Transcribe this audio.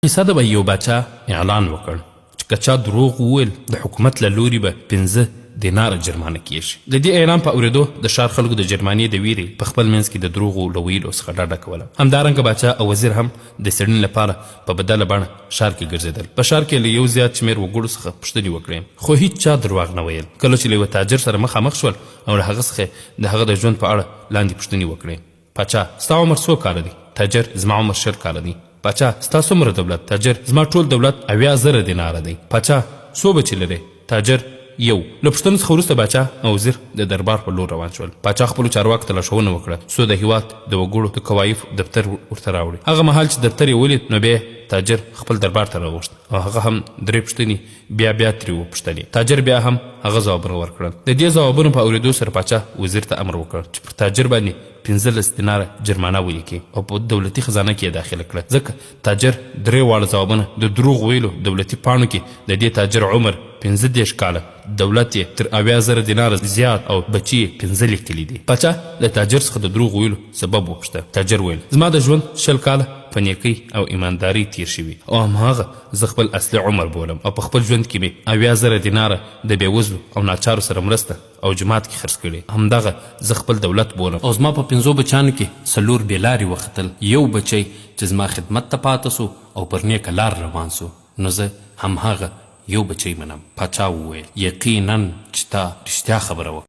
کیسه ده به یو باچا اعلان وکړ چې که چا دروغ وویل د حکومت له لوري به 15 دیناره جرمانه کیږي. د دې اعلان په اورېدو د ښار خلکو د جرمانې د ویرې په خپل منځ کې د دروغو له ویلو څخه ډډه کوله. همدارنګه باچا او وزیر هم د څېړنې لپاره په بدله بڼه ښار کې ګرځېدل. په ښار کې له یو زیات شمېر وګړو څخه پوښتنې وکړې، خو هیڅ چا درواغ نه ویل. کله چې له یوه تاجر سره مخامخ شول او له هغه څخه د هغه د ژوند په اړه لاندې پوښتنې وکړې. پاچا: ستا عمر څو کاله دی؟ تاجر: زما عمر 20 کاله دی. پاچا: ستا څومره دولت؟ تاجر: زما ټول دولت 80,000 دیناره دی. پاچا: څو بچي لرې؟ تاجر: یو. له پوښتنو څخه وروسته باچا او وزیر د دربار په لور روان شول. پاچا خپلو چارواکو ته لارښوونه وکړه څو د هېواد د وګړو د کوایفو دفتر ورته راوړي. هغه مهال چې دفتر یې ولید نو بیا تاجر خپل دربار ته راوغوښت او هغه هم 3 پوښتنې بیا ترې وپوښتلې. تاجر بیا هم هغه ځوابونه ورکړل. د دې ځوابونو په اورېدو سره پاچا وزیر ته امر وکړ چې پر تاجر باندې 15 دیناره جرمانه ولیکي او په دولتي خزانه کې یې داخله کړه، ځکه تاجر 3 واړه ځوابونه د دروغ ویلو دولتي پاڼو کې د دې تاجر عمر 15 کاله، دولت یې تر 80,000 دیناره زیات او بچي یې 15 لیکلي دي. پاچا د تاجر څخه د دروغ ویلو سبب وپوښته. تاجر ویل: زما د ژوند 20 کاله په نیکۍ او ایماندارۍ تیر شوي او هماغه زه خپل اصلي عمر بولم او په خپل ژوند کې مې 80,000 دیناره د بېوزلو او ناچارو سره مرسته او جماعت کې خرڅ کړي. همدغه زه خپل دولت بولم او زما په 5 بچیانو کې 4 بې لارې وختل، یو بچی چې زما خدمت ته پاته سو او پر نیکه لار روان سو، نو زه هماغه یو بچی منم. پاچا وویل: یقینا چې تا رښتیا خبره وکړه.